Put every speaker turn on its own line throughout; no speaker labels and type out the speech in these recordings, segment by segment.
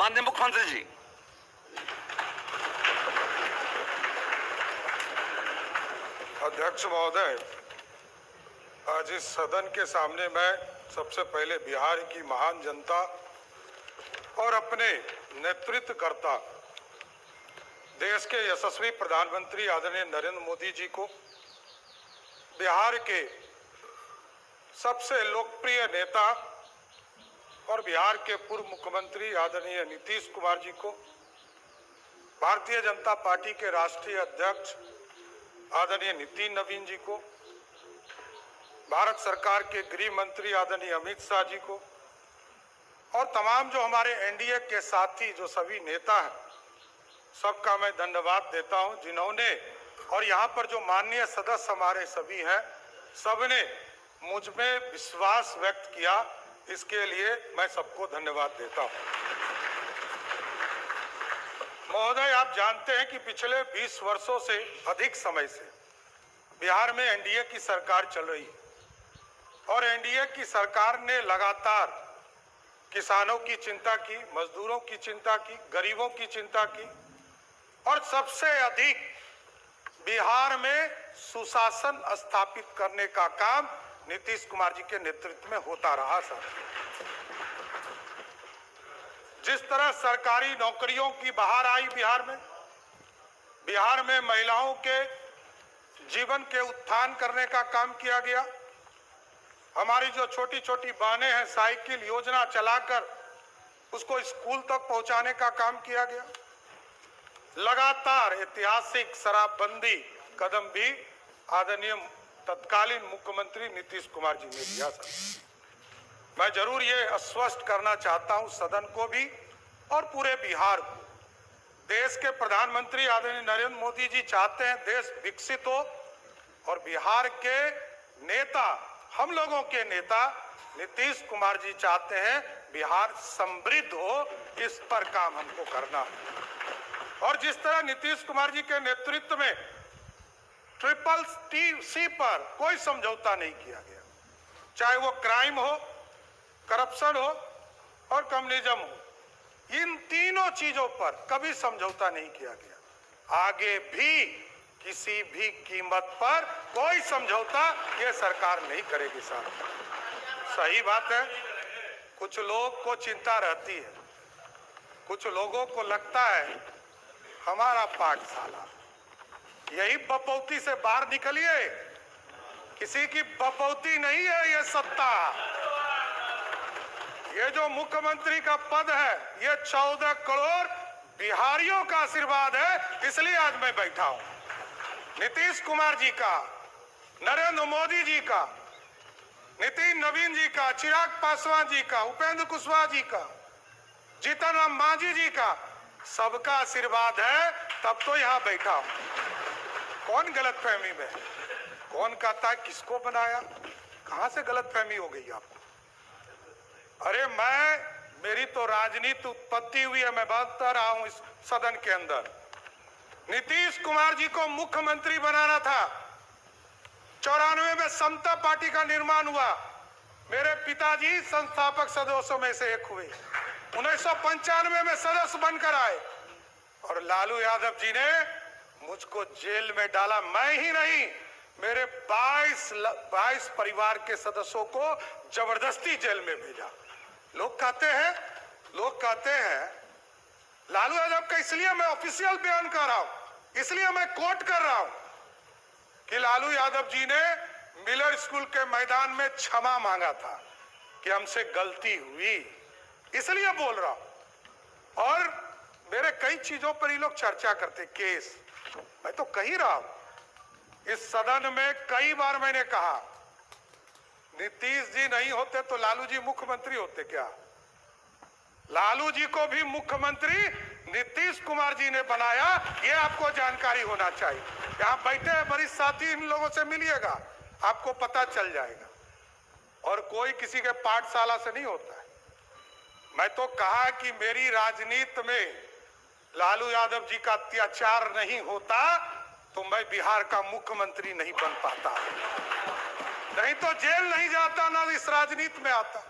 माननीय मुख्यमंत्री जी।
अध्यक्ष महोदय, आज इस सदन के सामने मैं सबसे पहले बिहार की महान जनता और अपने नेतृत्वकर्ता देश के यशस्वी प्रधानमंत्री आदरणीय नरेंद्र मोदी जी को, बिहार के सबसे लोकप्रिय नेता और बिहार के पूर्व मुख्यमंत्री आदरणीय नीतीश कुमार जी को, भारतीय जनता पार्टी के राष्ट्रीय अध्यक्ष आदरणीय नितिन नवीन जी को, भारत सरकार के गृह मंत्री आदरणीय अमित शाह जी को और तमाम जो हमारे एनडीए के साथी जो सभी नेता हैं, सबका मैं धन्यवाद देता हूं, जिन्होंने और यहाँ पर जो माननीय सदस्य हमारे सभी हैं, सबने मुझ में विश्वास व्यक्त किया। इसके लिए मैं सबको धन्यवाद देता हूं। महोदय, आप जानते हैं कि पिछले 20 वर्षों से अधिक समय से बिहार में एनडीए की सरकार चल रही है और एनडीए की सरकार ने लगातार किसानों की चिंता की, मजदूरों की चिंता की, गरीबों की चिंता की और सबसे अधिक बिहार में सुशासन स्थापित करने का काम नीतीश कुमार जी के नेतृत्व में होता रहा। सर, जिस तरह सरकारी नौकरियों की बहार आई बिहार में महिलाओं के जीवन के उत्थान करने का काम किया गया। हमारी जो छोटी छोटी बहनें हैं, साइकिल योजना चलाकर उसको स्कूल तक पहुंचाने का काम किया गया। लगातार ऐतिहासिक शराबबंदी कदम भी आदरणीय तत्कालीन मुख्यमंत्री नीतीश कुमार जी ने लिया। मैं जरूर ये आश्वस्त करना चाहता हूं सदन को भी और पूरे बिहार को, देश के प्रधानमंत्री आदरणीय नरेंद्र मोदी जी चाहते हैं देश विकसित हो और बिहार के नेता, हम लोगों के नेता नीतीश कुमार जी चाहते हैं बिहार समृद्ध हो। इस पर काम हमको करना है और जिस तरह नीतीश कुमार जी के नेतृत्व में CCC पर कोई समझौता नहीं किया गया, चाहे वो क्राइम हो, करप्शन हो और कम्युनिज्म हो, इन तीनों चीजों पर कभी समझौता नहीं किया गया। आगे भी किसी भी कीमत पर कोई समझौता ये सरकार नहीं करेगी। साहब, सही बात है, कुछ लोग को चिंता रहती है, कुछ लोगों को लगता है हमारा पाठशाला, यही बपौती से बाहर निकलिए, किसी की बपौती नहीं है ये सत्ता। ये जो मुख्यमंत्री का पद है ये 14 करोड़ बिहारियों का आशीर्वाद है, इसलिए आज मैं बैठा हूं। नीतीश कुमार जी का, नरेंद्र मोदी जी का, नितिन नवीन जी का, चिराग पासवान जी का, उपेंद्र कुशवाहा जी का, जीतन राम मांझी जी का, सबका आशीर्वाद है, तब तो यहां बैठा हूं। कौन गलतफहमी में है? कौन कहता है किसको बनाया? कहां से गलतफहमी हो गई आपको? अरे मेरी तो राजनीति उत्पत्ति हुई है, मैं बता रहा हूं इस सदन के अंदर। नीतीश कुमार जी को मुख्यमंत्री बनाना था। 94 में समता पार्टी का निर्माण हुआ, मेरे पिताजी संस्थापक सदस्यों में से एक हुए। 1995 में सदस्य बनकर आए और लालू यादव जी ने मुझको जेल में डाला। मैं ही नहीं, मेरे 22 परिवार के सदस्यों को जबरदस्ती जेल में भेजा। लोग कहते हैं लालू यादव का, इसलिए मैं ऑफिशियल बयान कर रहा हूं, इसलिए मैं कोट कर रहा हूं कि लालू यादव जी ने मिलर स्कूल के मैदान में क्षमा मांगा था कि हमसे गलती हुई, इसलिए बोल रहा हूं। और मेरे कई चीजों पर ये लोग चर्चा करते, केस, मैं तो कह ही रहा हूं इस सदन में कई बार मैंने कहा, नीतीश जी नहीं होते तो लालू जी मुख्यमंत्री होते क्या? लालू जी को भी मुख्यमंत्री नीतीश कुमार जी ने बनाया, ये आपको जानकारी होना चाहिए। यहां बैठे वरिष्ठ साथी, इन लोगों से मिलिएगा, आपको पता चल जाएगा। और कोई किसी के पाठशाला से नहीं होता है। मैं तो कहा कि मेरी राजनीति में लालू यादव जी का अत्याचार नहीं होता तो मैं बिहार का मुख्यमंत्री नहीं बन पाता, नहीं तो जेल नहीं जाता, ना इस राजनीति में आता,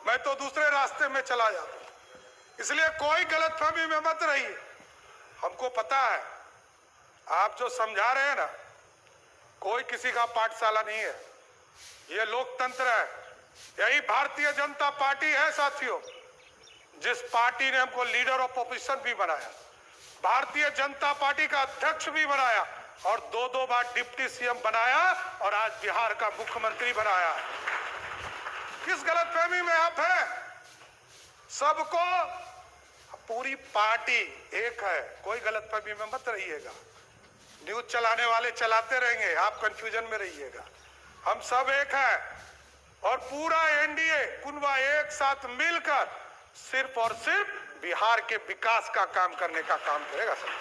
मैं तो दूसरे रास्ते में चला जाता। इसलिए कोई गलतफहमी में मत रहिए। हमको पता है आप जो समझा रहे हैं ना, कोई किसी का पाठशाला नहीं है, ये लोकतंत्र है। यही भारतीय जनता पार्टी है साथियों, जिस पार्टी ने हमको लीडर ऑफ ऑपोजिशन भी बनाया, भारतीय जनता पार्टी का अध्यक्ष भी बनाया और 2-2 बार डिप्टी सीएम बनाया और आज बिहार का मुख्यमंत्री बनाया। किस गलतफहमी में आप हैं? सबको, पूरी पार्टी एक है, कोई गलतफहमी में मत रहिएगा। न्यूज चलाने वाले चलाते रहेंगे, आप कंफ्यूजन में रहिएगा। हम सब एक हैं और पूरा एनडीए कुनबा एक साथ मिलकर सिर्फ और सिर्फ बिहार के विकास का काम करने का काम करेगा सर।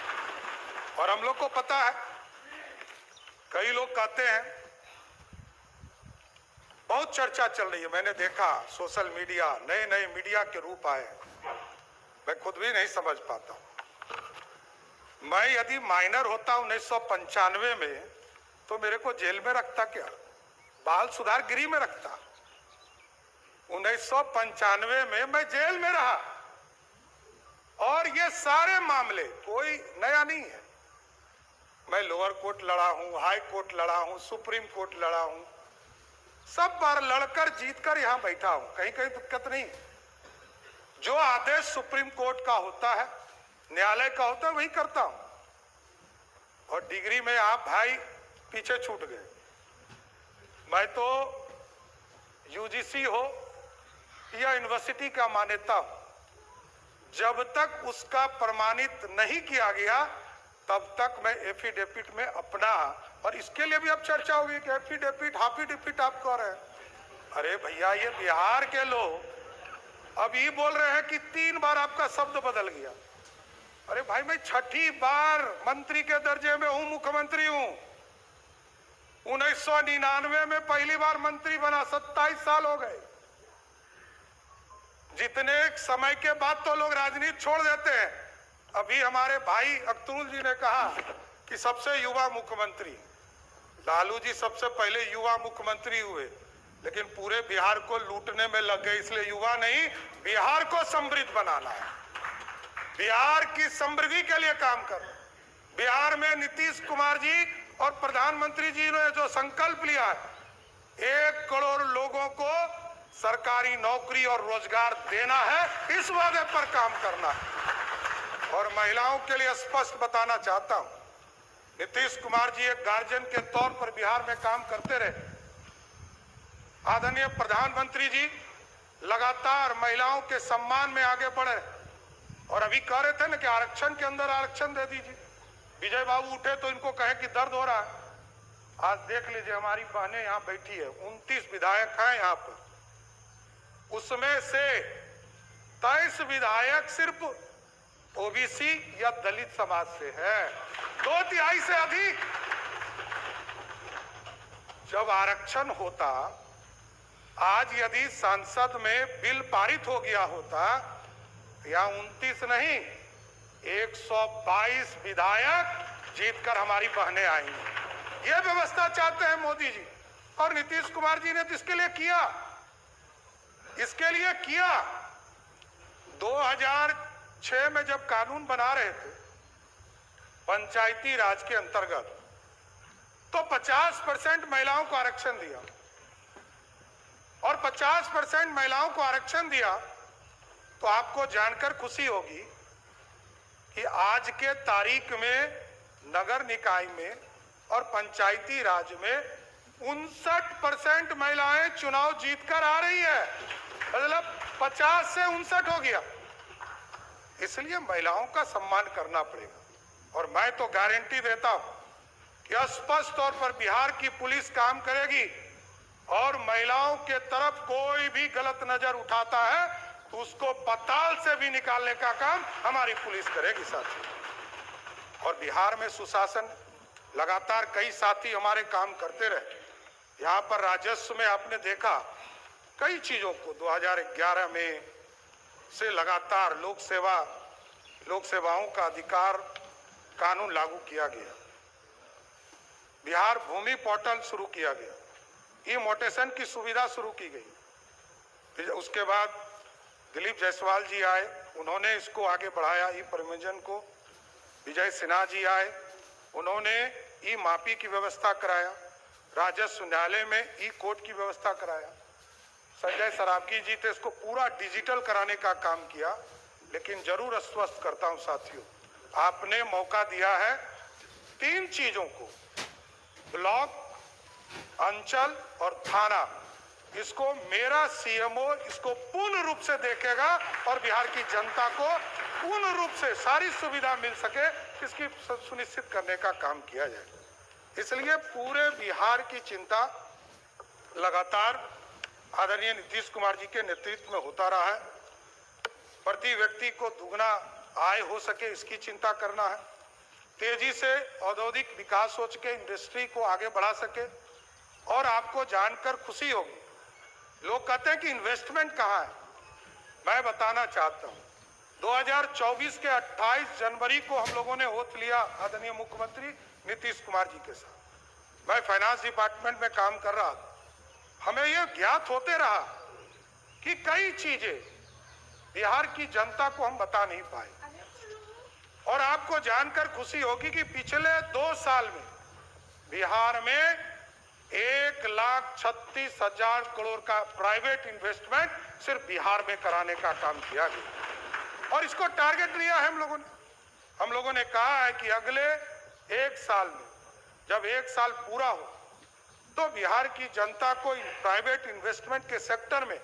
और हम लोग को पता है, कई लोग कहते हैं, बहुत चर्चा चल रही है, मैंने देखा सोशल मीडिया, नए नए मीडिया के रूप आए, मैं खुद भी नहीं समझ पाता। मैं यदि माइनर होता 1995 में तो मेरे को जेल में रखता क्या, बाल सुधार गृह में रखता। 1995 में मैं जेल में रहा और ये सारे मामले कोई नया नहीं है। मैं लोअर कोर्ट लड़ा हूं, हाई कोर्ट लड़ा हूं, सुप्रीम कोर्ट लड़ा हूं, सब बार लड़कर जीतकर यहां बैठा हूं, कहीं कहीं दिक्कत नहीं। जो आदेश सुप्रीम कोर्ट का होता है, न्यायालय का होता है, वही करता हूं। और डिग्री में आप भाई पीछे छूट गए। मैं तो यूजीसी हो या यूनिवर्सिटी का मान्यता हो, जब तक उसका प्रमाणित नहीं किया गया तब तक मैं एफिडेविट में अपना, और इसके लिए भी अब चर्चा होगी कि एफिडेविट हाफिडेविट आप कह रहे हैं। अरे भैया, ये बिहार के लोग अब ये बोल रहे हैं कि 3 बार आपका शब्द बदल गया। अरे भाई, मैं 6ठी बार मंत्री के दर्जे में हूं, मुख्यमंत्री हूं। 1999 में पहली बार मंत्री बना, 27 साल हो गए। जितने समय के बाद तो लोग राजनीति छोड़ देते हैं। अभी हमारे भाई अख्तरुल जी ने कहा कि सबसे युवा मुख्यमंत्री, लालू जी सबसे पहले युवा मुख्यमंत्री हुए, लेकिन पूरे बिहार को लूटने में लग गए। इसलिए युवा नहीं, बिहार को समृद्ध बनाना है, बिहार की समृद्धि के लिए काम कर। बिहार में नीतीश कुमार जी और प्रधानमंत्री जी ने जो संकल्प लिया है, 1 करोड़ लोगों को सरकारी नौकरी और रोजगार देना है, इस वादे पर काम करना है। और महिलाओं के लिए स्पष्ट बताना चाहता हूं, नीतीश कुमार जी एक गार्जियन के तौर पर बिहार में काम करते रहे। आदरणीय प्रधानमंत्री जी लगातार महिलाओं के सम्मान में आगे बढ़े और अभी कह रहे थे ना कि आरक्षण के अंदर आरक्षण दे दीजिए। विजय बाबू उठे तो इनको कहे कि दर्द हो रहा है। आज देख लीजिए, हमारी बहनें यहाँ बैठी है, 29 विधायक हैं यहाँ पर, उसमें से 23 विधायक सिर्फ ओबीसी या दलित समाज से है, 2/3 से अधिक। जब आरक्षण होता, आज यदि संसद में बिल पारित हो गया होता, यहाँ 29 नहीं 122 विधायक जीतकर हमारी बहनें आई। ये व्यवस्था चाहते हैं मोदी जी और नीतीश कुमार जी ने तो इसके लिए किया, इसके लिए किया। 2006 में जब कानून बना रहे थे पंचायती राज के अंतर्गत, तो 50% महिलाओं को आरक्षण दिया और 50% महिलाओं को आरक्षण दिया। तो आपको जानकर खुशी होगी कि आज के तारीख में नगर निकाय में और पंचायती राज में 59% महिलाएं चुनाव जीतकर आ रही है, मतलब 50 से 59 हो गया। इसलिए महिलाओं का सम्मान करना पड़ेगा। और मैं तो गारंटी देता हूं कि स्पष्ट तौर पर बिहार की पुलिस काम करेगी और महिलाओं के तरफ कोई भी गलत नजर उठाता है तो उसको पताल से भी निकालने का काम हमारी पुलिस करेगी साथी। और बिहार में सुशासन, लगातार कई साथी हमारे काम करते रहे। यहाँ पर राजस्व में आपने देखा कई चीजों को 2011 में से लगातार लोक सेवाओं का अधिकार कानून लागू किया गया। बिहार भूमि पोर्टल शुरू किया गया, ई मोटेशन की सुविधा शुरू की गई। फिर उसके बाद दिलीप जायसवाल जी आए, उन्होंने इसको आगे बढ़ाया, ई परिवहन को। विजय सिन्हा जी आए, उन्होंने ई मापी की व्यवस्था कराया, राजस्व न्यायालय में ई कोर्ट की व्यवस्था कराया। संजय सरावगी जी थे, इसको पूरा डिजिटल कराने का काम किया। लेकिन जरूर आश्वस्त करता हूं साथियों, आपने मौका दिया है 3 चीजों को, ब्लॉक, अंचल और थाना, इसको मेरा सीएमओ इसको पूर्ण रूप से देखेगा और बिहार की जनता को पूर्ण रूप से सारी सुविधा मिल सके, इसकी सुनिश्चित करने का काम किया जाए। इसलिए पूरे बिहार की चिंता लगातार आदरणीय नीतीश कुमार जी के नेतृत्व में होता रहा है। प्रति व्यक्ति को दुगना आय हो सके, इसकी चिंता करना है। तेजी से औद्योगिक विकास सोच के इंडस्ट्री को आगे बढ़ा सके। और आपको जानकर खुशी होगी, लोग कहते हैं कि इन्वेस्टमेंट कहाँ है। मैं बताना चाहता हूँ, 2024 के 28 जनवरी को हम लोगों ने ओथ लिया आदरणीय मुख्यमंत्री नीतीश कुमार जी के साथ। मैं फाइनेंस डिपार्टमेंट में काम कर रहा था। हमें यह ज्ञात होते रहा कि कई चीजें बिहार की जनता को हम बता नहीं पाए। और आपको जानकर खुशी होगी कि पिछले 2 साल में बिहार में 1,36,000 करोड़ का प्राइवेट इन्वेस्टमेंट सिर्फ बिहार में कराने का काम किया गया। और इसको टारगेट लिया है हम लोगों ने कहा है कि अगले 1 साल में, जब 1 साल पूरा हो, तो बिहार की जनता को प्राइवेट इन्वेस्टमेंट के सेक्टर में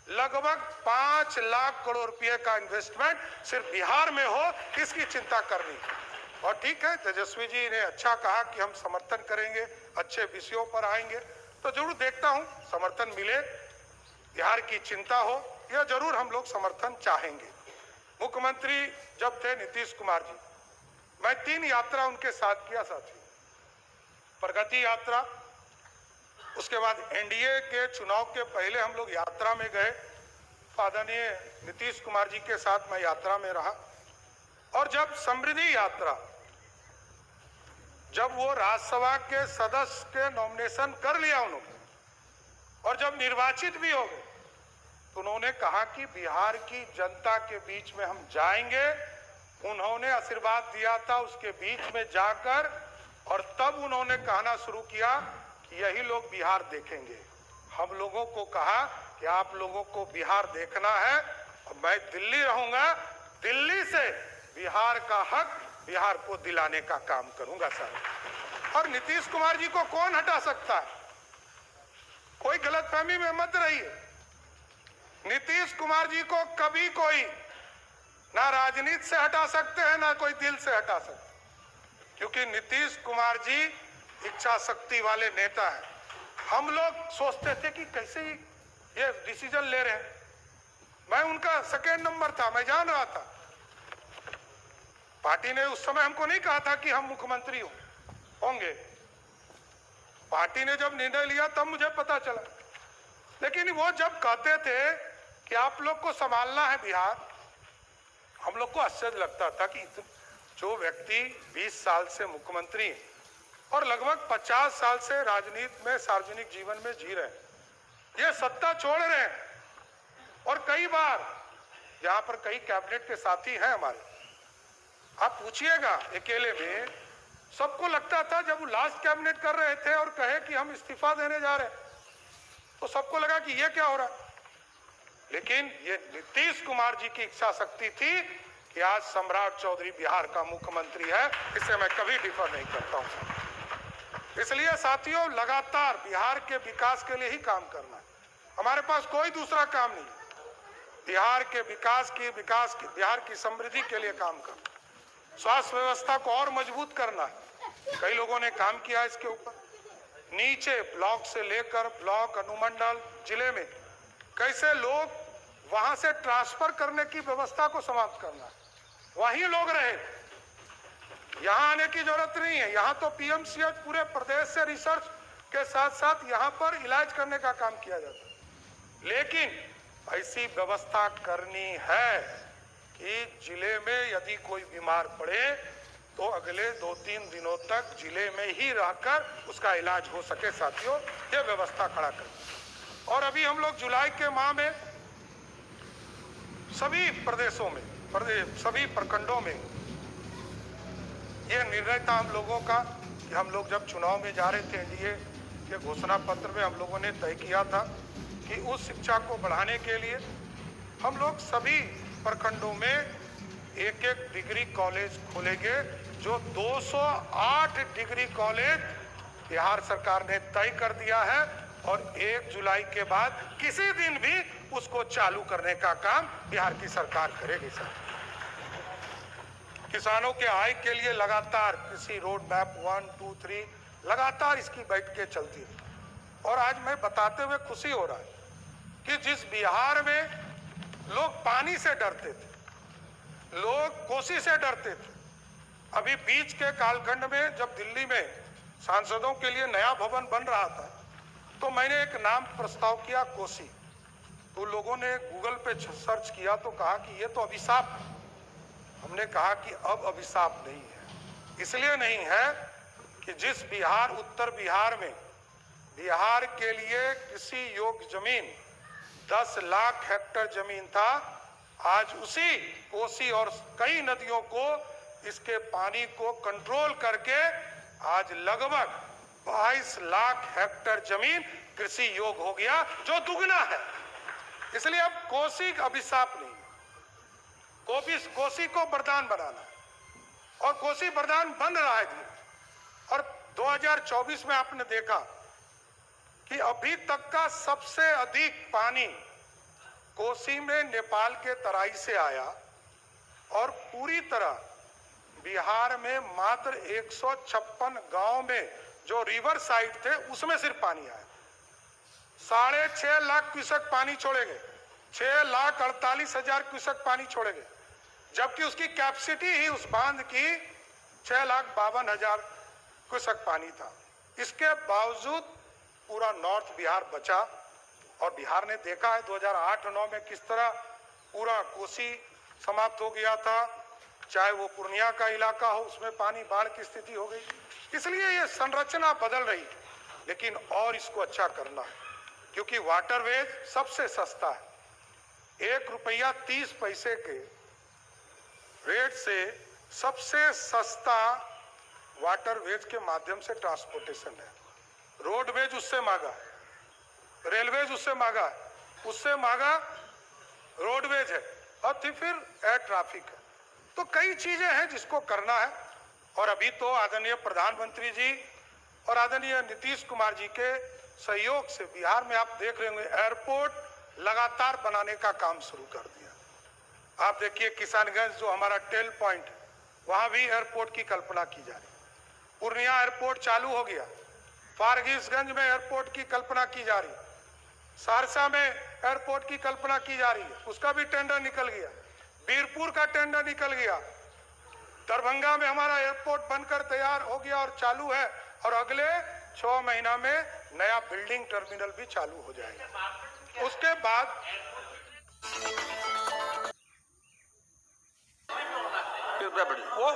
लगभग 5 लाख करोड़ रुपए का इन्वेस्टमेंट सिर्फ बिहार में हो, इसकी चिंता करनी। और ठीक है, तेजस्वी जी ने अच्छा कहा कि हम समर्थन करेंगे, अच्छे विषयों पर आएंगे, तो जरूर देखता हूं समर्थन मिले, बिहार की चिंता हो, यह जरूर हम लोग समर्थन चाहेंगे। मुख्यमंत्री जब थे नीतीश कुमार जी, मैं 3 यात्रा उनके साथ किया साथी। प्रगति यात्रा, उसके बाद एनडीए के चुनाव के पहले हम लोग यात्रा में गए, आदरणीय नीतीश कुमार जी के साथ मैं यात्रा में रहा। और जब समृद्धि यात्रा, जब वो राज्यसभा के सदस्य के नॉमिनेशन कर लिया उन्होंने और जब निर्वाचित भी हो गए, तो उन्होंने कहा कि बिहार की जनता के बीच में हम जाएंगे। उन्होंने आशीर्वाद दिया था उसके बीच में जाकर, और तब उन्होंने कहना शुरू किया कि यही लोग बिहार देखेंगे। हम लोगों को कहा कि आप लोगों को बिहार देखना है, और मैं दिल्ली रहूंगा, दिल्ली से बिहार का हक बिहार को दिलाने का काम करूंगा सर। और नीतीश कुमार जी को कौन हटा सकता है? कोई गलतफहमी में मत रहिए। नीतीश कुमार जी को कभी कोई ना राजनीति से हटा सकते हैं, ना कोई दिल से हटा सकते, क्योंकि नीतीश कुमार जी इच्छा शक्ति वाले नेता हैं। हम लोग सोचते थे कि कैसे ये डिसीजन ले रहे हैं। मैं उनका सेकेंड नंबर था, मैं जान रहा था। पार्टी ने उस समय हमको नहीं कहा था कि हम मुख्यमंत्री होंगे। पार्टी ने जब निर्णय लिया तब मुझे पता चला। लेकिन वो जब कहते थे कि आप लोग को संभालना है बिहार, हम लोग को आश्चर्य लगता था कि जो व्यक्ति 20 साल से मुख्यमंत्री और लगभग 50 साल से राजनीति में, सार्वजनिक जीवन में जी रहे हैं, ये सत्ता छोड़ रहे हैं। और कई बार यहाँ पर कई कैबिनेट के साथी हैं हमारे, आप पूछिएगा, अकेले में सबको लगता था जब वो लास्ट कैबिनेट कर रहे थे और कहे कि हम इस्तीफा देने जा रहे हैं, तो सबको लगा कि ये क्या हो रहा है। लेकिन ये नीतीश कुमार जी की इच्छा शक्ति थी कि आज सम्राट चौधरी बिहार का मुख्यमंत्री है, इससे मैं कभी डिफर नहीं करता हूं। इसलिए साथियों, लगातार बिहार के विकास के लिए ही काम करना है, हमारे पास कोई दूसरा काम नहीं। बिहार के विकास की बिहार की समृद्धि के लिए काम करना, स्वास्थ्य व्यवस्था को और मजबूत करना है। कई लोगों ने काम किया इसके ऊपर, नीचे ब्लॉक से लेकर ब्लॉक, अनुमंडल, जिले में कैसे लोग वहां से ट्रांसफर करने की व्यवस्था को समाप्त करना है, वहीं लोग रहे, यहां आने की जरूरत नहीं है। यहां तो पीएमसीएच पूरे प्रदेश से रिसर्च के साथ साथ यहां पर इलाज करने का काम किया जाता है। लेकिन ऐसी व्यवस्था करनी है कि जिले में यदि कोई बीमार पड़े तो अगले 2-3 दिनों तक जिले में ही रहकर उसका इलाज हो सके। साथियों, ये व्यवस्था खड़ा कर। और अभी हम लोग जुलाई के माह में सभी प्रदेशों में, सभी प्रखंडों में ये निर्णय था हम लोगों का कि हम लोग जब चुनाव में जा रहे थे एनडीए के घोषणा पत्र में हम लोगों ने तय किया था कि उस शिक्षा को बढ़ाने के लिए हम लोग सभी प्रखंडों में एक एक डिग्री कॉलेज खोलेंगे। जो 208 डिग्री कॉलेज बिहार सरकार ने तय कर दिया है और 1 जुलाई के बाद किसी दिन भी उसको चालू करने का काम बिहार की सरकार करेगी। सर, किसानों के आय के लिए लगातार कृषि रोड मैप 1, 2, 3 लगातार इसकी बैठकें चलती है। और आज मैं बताते हुए खुशी हो रहा है कि जिस बिहार में लोग पानी से डरते थे, लोग कोसी से डरते थे, अभी बीच के कालखंड में जब दिल्ली में सांसदों के लिए नया भवन बन रहा था तो मैंने एक नाम प्रस्ताव किया, कोसी। तो लोगों ने गूगल पे सर्च किया तो कहा कि ये तो अभिशाप है। हमने कहा कि अब अभिशाप नहीं है। इसलिए नहीं है कि जिस बिहार, उत्तर बिहार में बिहार के लिए कृषि योग्य जमीन 10 लाख हेक्टेयर जमीन था, आज उसी कोसी और कई नदियों को, इसके पानी को कंट्रोल करके आज लगभग 22 लाख हेक्टेयर जमीन कृषि योग्य हो गया, जो दुगना है। इसलिए अब कोसी अभिशाप नहीं, कोसी को वरदान बनाना है और कोसी वरदान बन रहा है। और 2024 में आपने देखा कि अभी तक का सबसे अधिक पानी कोसी में नेपाल के तराई से आया और पूरी तरह बिहार में मात्र 156 गांव में जो रिवर साइड थे उसमें सिर्फ पानी आया। 6.5 लाख क्यूसेक पानी छोड़े गए, 6,48,000 क्यूसेक पानी छोड़े गए, जबकि उसकी कैपेसिटी ही उस बांध की 6,52,000 क्यूसेक पानी था। इसके बावजूद पूरा नॉर्थ बिहार बचा और बिहार ने देखा है 2008-9 में किस तरह पूरा कोसी समाप्त हो गया था, चाहे वो पूर्णिया का इलाका हो, उसमें पानी बाढ़ की स्थिति हो गई। इसलिए ये संरचना बदल रही, लेकिन और इसको अच्छा करना है, क्योंकि वाटरवेज सबसे सस्ता है। 1 रुपया 30 पैसे के रेट से सबसे सस्ता वाटरवेज के माध्यम से ट्रांसपोर्टेशन है। रोडवेज उससे महंगा है, रेलवेज उससे महंगा है, उससे महंगा रोडवेज है और फिर एयर ट्रैफिक है। तो कई चीजें हैं जिसको करना है। और अभी तो आदरणीय प्रधानमंत्री जी और आदरणीय नीतीश कुमार जी के सहयोग से बिहार में आप देख रहे होंगे एयरपोर्ट लगातार बनाने का काम शुरू कर दिया। आप देखिए किसानगंज जो हमारा टेल पॉइंट है, वहां भी एयरपोर्ट की कल्पना की जा रही है। पूर्णिया एयरपोर्ट चालू हो गया, फारबिसगंज में एयरपोर्ट की कल्पना की जा रही है, सहरसा में एयरपोर्ट की कल्पना की जा रही है, उसका भी टेंडर निकल गया, बीरपुर का टेंडर निकल गया, दरभंगा में हमारा एयरपोर्ट बनकर तैयार हो गया और चालू है, और अगले 6 महीना में नया बिल्डिंग टर्मिनल भी चालू हो जाएगा। उसके बाद वो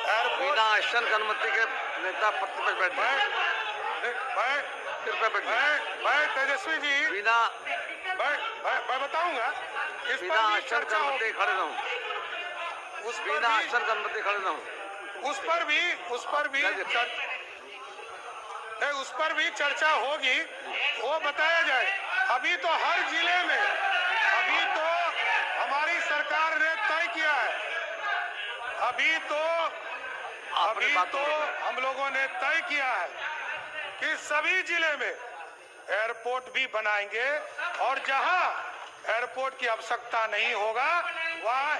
एयरपोर्ट
आसन की अनुमति के नेता प्रतिपक्ष बैठे,
मैं तेजस्वी जी
बिना
मैं बताऊंगा इस
बिना
पर भी
आसन
चर्चा
की
होगी।
अनुमति खड़े रहूं,
उस पर
बिना
भी
आसन की अनुमति खड़े रहूं,
उस पर भी चर्चा होगी, वो बताया जाए। अभी तो हर जिले में, अभी तो हमारी सरकार ने तय किया है, अभी तो हम लोगों ने तय किया है कि सभी जिले में एयरपोर्ट भी बनाएंगे और जहां एयरपोर्ट की आवश्यकता नहीं होगा वहां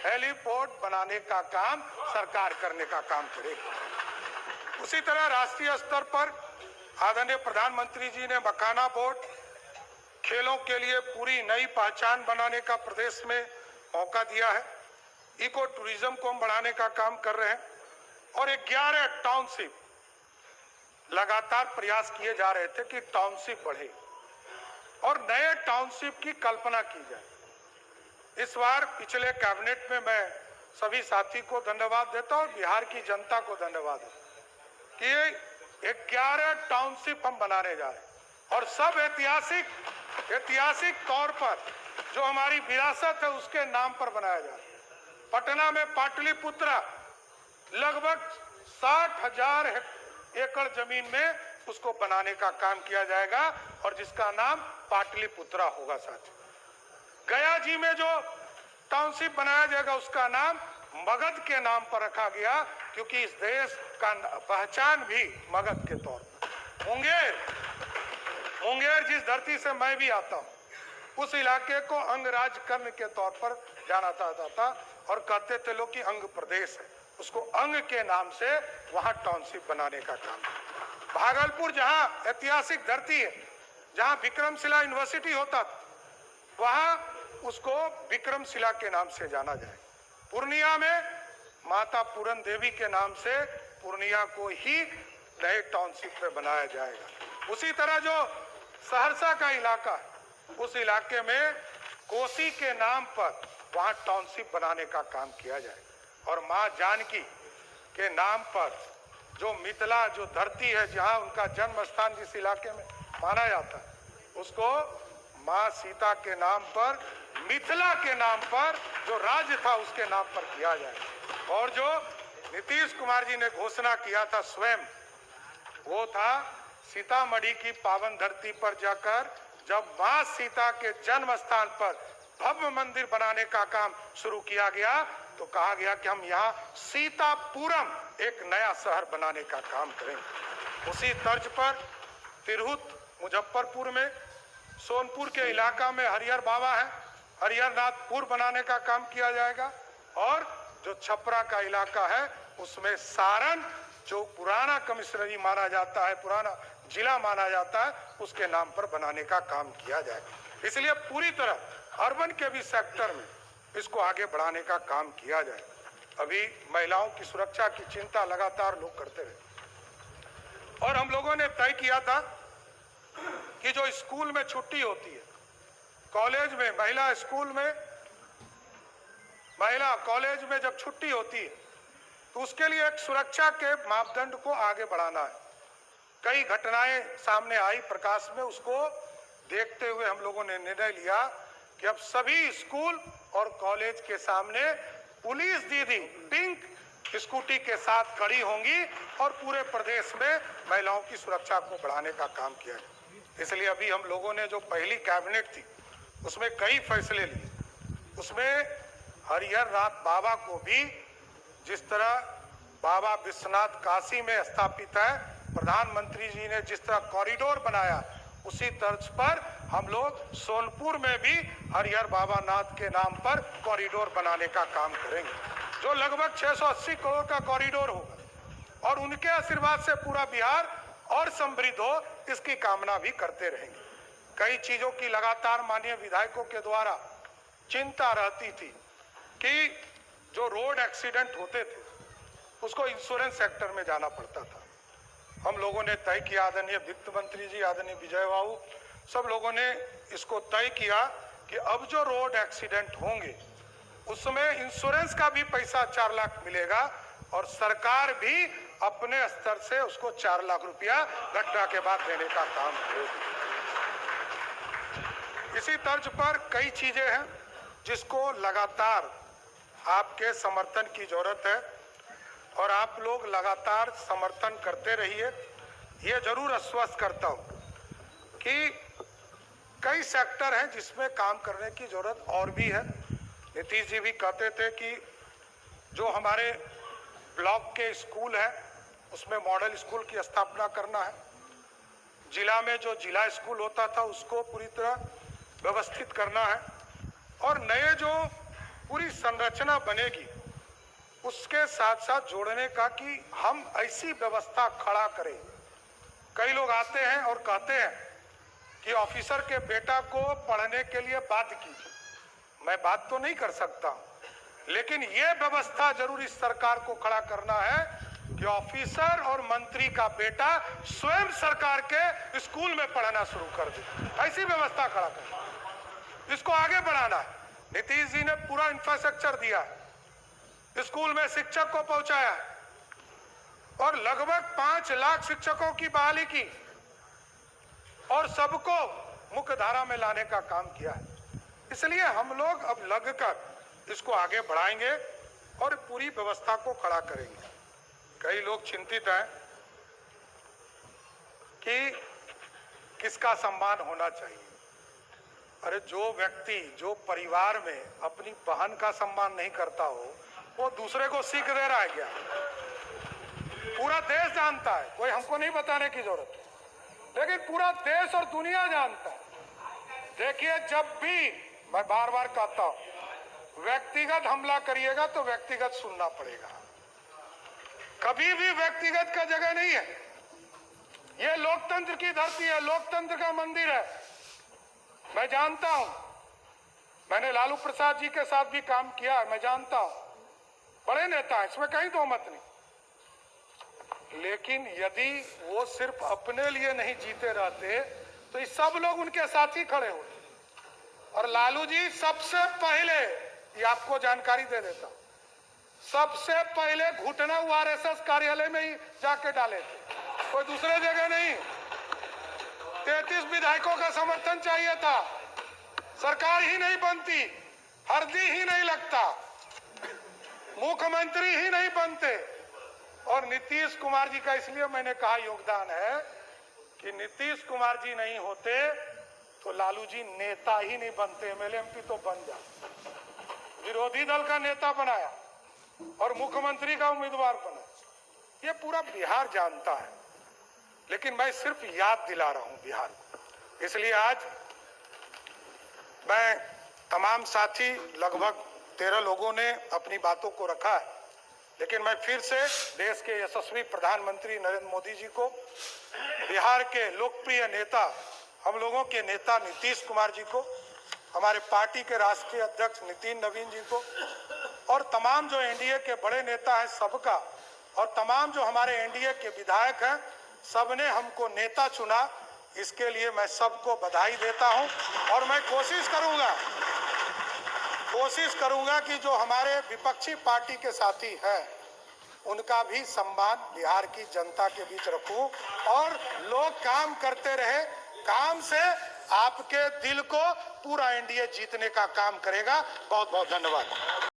हेलीपोर्ट बनाने का काम सरकार करने का काम करेगी। उसी तरह राष्ट्रीय स्तर पर आदरणीय प्रधानमंत्री जी ने मखाना बोर्ड, खेलों के लिए पूरी नई पहचान बनाने का प्रदेश में मौका दिया है। इको टूरिज्म को हम बढ़ाने का काम कर रहे हैं और 11 टाउनशिप लगातार प्रयास किए जा रहे थे कि टाउनशिप बढ़े और नए टाउनशिप की कल्पना की जाए। इस बार पिछले कैबिनेट में मैं सभी साथी को धन्यवाद देता हूं और बिहार की जनता को धन्यवाद देता कि 11 टाउनशिप हम बनाने जा रहे हैं और सब ऐतिहासिक तौर पर जो हमारी विरासत है उसके नाम पर बनाया जा रहा है। पटना में पाटलिपुत्रा लगभग 60,000 एकड़ जमीन में उसको बनाने का काम किया जाएगा और जिसका नाम पाटलिपुत्रा होगा साथियों। गया जी में जो टाउनशिप बनाया जाएगा उसका नाम मगध के नाम पर रखा गया, क्योंकि इस देश का पहचान भी मगध के तौर पर। मुंगेर जिस धरती से मैं भी आता हूँ, उस इलाके को अंगराज कर्ण के तौर पर जाना जाता था और कहते थे लोग कि अंग प्रदेश है, उसको अंग के नाम से वहां टाउनशिप बनाने का काम। भागलपुर जहां ऐतिहासिक धरती है, जहां विक्रमशिला यूनिवर्सिटी होता था, वहां उसको विक्रमशिला के नाम से जाना जाए। पूर्णिया में माता पूरन देवी के नाम से पूर्णिया को ही नए टाउनशिप में बनाया जाएगा। उसी तरह जो सहरसा का इलाका है, उस इलाके में कोसी के नाम पर वहां टाउनशिप बनाने का काम किया जाए और मां जानकी के नाम पर जो मिथिला जो धरती है, जहां उनका जन्म स्थान जिस इलाके में माना जाता है, उसको मां सीता के नाम पर, मिथिला के नाम पर जो राज्य था उसके नाम पर किया जाए। और जो नीतीश कुमार जी ने घोषणा किया था स्वयं, वो था सीतामढ़ी की पावन धरती पर जाकर जब मां सीता के जन्म स्थान पर भव्य मंदिर बनाने का काम शुरू किया गया तो कहा गया कि हम यहाँ सीतापुरम एक नया शहर बनाने का काम करेंगे। उसी तर्ज पर तिरहुत मुजफ्फरपुर में, सोनपुर के इलाका में हरिहर बाबा है, हरिहरनाथपुर बनाने का काम किया जाएगा। और जो छपरा का इलाका है उसमें सारण, जो पुराना कमिश्नरी माना जाता है, पुराना जिला माना जाता है, उसके नाम पर बनाने का काम किया जाएगा। इसलिए पूरी तरह अर्बन के भी सेक्टर में इसको आगे बढ़ाने का काम किया जाए। अभी महिलाओं की सुरक्षा की चिंता लगातार लोग करते रहे और हम लोगों ने तय किया था कि जो स्कूल में छुट्टी होती है, कॉलेज में, महिला स्कूल में, महिला कॉलेज में जब छुट्टी होती है तो उसके लिए एक सुरक्षा के मापदंड को आगे बढ़ाना है। कई घटनाएं सामने आई प्रकाश में, उसको देखते हुए हम लोगों ने निर्णय लिया कि अब सभी स्कूल और कॉलेज के सामने पुलिस दीदी पिंक स्कूटी के साथ खड़ी होंगी और पूरे प्रदेश में महिलाओं की सुरक्षा को बढ़ाने का काम किया है। इसलिए अभी हम लोगों ने जो पहली कैबिनेट थी उसमें कई फैसले लिए। उसमें हरिहरनाथ बाबा को भी, जिस तरह बाबा विश्वनाथ काशी में स्थापित है, प्रधानमंत्री जी ने जिस तरह कॉरिडोर बनाया, उसी तर्ज पर हम लोग सोनपुर में भी हरिहर बाबा नाथ के नाम पर कॉरिडोर बनाने का काम करेंगे, जो लगभग 680 करोड़ का कॉरिडोर होगा और उनके आशीर्वाद से पूरा बिहार और समृद्ध हो, इसकी कामना भी करते रहेंगे। कई चीजों की लगातार माननीय विधायकों के द्वारा चिंता रहती थी कि जो रोड एक्सीडेंट होते थे उसको इंश्योरेंस सेक्टर में जाना पड़ता था। हम लोगों ने तय किया, आदरणीय वित्त मंत्री जी, आदरणीय विजय बाबू, सब लोगों ने इसको तय किया कि अब जो रोड एक्सीडेंट होंगे उसमें इंश्योरेंस का भी पैसा 4 लाख मिलेगा और सरकार भी अपने स्तर से उसको 4 लाख रुपया घटना के बाद देने का काम करेगी। इसी तर्ज पर कई चीजें हैं जिसको लगातार आपके समर्थन की जरूरत है और आप लोग लगातार समर्थन करते रहिए। ये जरूर आश्वस्त करता हूँ कि कई सेक्टर हैं जिसमें काम करने की जरूरत और भी है। नीतीश जी भी कहते थे कि जो हमारे ब्लॉक के स्कूल हैं उसमें मॉडल स्कूल की स्थापना करना है। जिला में जो जिला स्कूल होता था उसको पूरी तरह व्यवस्थित करना है और नए जो पूरी संरचना बनेगी उसके साथ साथ जोड़ने का कि हम ऐसी व्यवस्था खड़ा करें। कई लोग आते हैं और कहते हैं कि ऑफिसर के बेटा को पढ़ने के लिए बाध्य कीजिए। मैं बात तो नहीं कर सकता, लेकिन ये व्यवस्था जरूर इस सरकार को खड़ा करना है कि ऑफिसर और मंत्री का बेटा स्वयं सरकार के स्कूल में पढ़ना शुरू कर दे। ऐसी व्यवस्था खड़ा करना, इसको आगे बढ़ाना है। नीतीश जी ने पूरा इंफ्रास्ट्रक्चर दिया है, स्कूल में शिक्षक को पहुंचाया और लगभग 5 लाख शिक्षकों की बहाली की और सबको मुख्य धारा में लाने का काम किया है। इसलिए हम लोग अब लगकर इसको आगे बढ़ाएंगे और पूरी व्यवस्था को खड़ा करेंगे। कई लोग चिंतित हैं कि किसका सम्मान होना चाहिए। अरे जो व्यक्ति जो परिवार में अपनी बहन का सम्मान नहीं करता हो वो दूसरे को सीख दे रहा है क्या? पूरा देश जानता है, कोई हमको नहीं बताने की जरूरत है, लेकिन पूरा देश और दुनिया जानता है। देखिए, जब भी मैं बार बार कहता हूं, व्यक्तिगत हमला करिएगा तो व्यक्तिगत सुनना पड़ेगा। कभी भी व्यक्तिगत का जगह नहीं है। ये लोकतंत्र की धरती है, लोकतंत्र का मंदिर है। मैं जानता हूं, मैंने लालू प्रसाद जी के साथ भी काम किया है, मैं जानता हूं, बड़े नेता हैं, इसमें कहीं दो मत नहीं। लेकिन यदि वो सिर्फ अपने लिए नहीं जीते रहते तो ये सब लोग उनके साथ ही खड़े होते। और लालू जी सबसे पहले, ये आपको जानकारी दे देता हूं, सबसे पहले घुटना आरएसएस कार्यालय में ही जाके डाले थे, कोई दूसरे जगह नहीं। 33 विधायकों का समर्थन चाहिए था, सरकार ही नहीं बनती, हरदी ही नहीं लगता, मुख्यमंत्री ही नहीं बनते। और नीतीश कुमार जी का इसलिए मैंने कहा योगदान है कि नीतीश कुमार जी नहीं होते तो लालू जी नेता ही नहीं बनते, एमएलए एमपी तो बन जाते, विरोधी दल का नेता बनाया और मुख्यमंत्री का उम्मीदवार बना। ये पूरा बिहार जानता है, लेकिन मैं सिर्फ याद दिला रहा हूं बिहार को। इसलिए आज मैं तमाम साथी, लगभग 13 लोगों ने अपनी बातों को रखा है, लेकिन मैं फिर से देश के यशस्वी प्रधानमंत्री नरेंद्र मोदी जी को, बिहार के लोकप्रिय नेता, हम लोगों के नेता नीतीश कुमार जी को, हमारे पार्टी के राष्ट्रीय अध्यक्ष नितिन नवीन जी को और तमाम जो एनडीए के बड़े नेता हैं सबका, और तमाम जो हमारे एनडीए के विधायक हैं, सबने हमको नेता चुना, इसके लिए मैं सबको बधाई देता हूं। और मैं कोशिश करूंगा कि जो हमारे विपक्षी पार्टी के साथी हैं उनका भी सम्मान बिहार की जनता के बीच रखूं और लोग काम करते रहे। काम से आपके दिल को पूरा एनडीए जीतने का काम करेगा। बहुत बहुत धन्यवाद।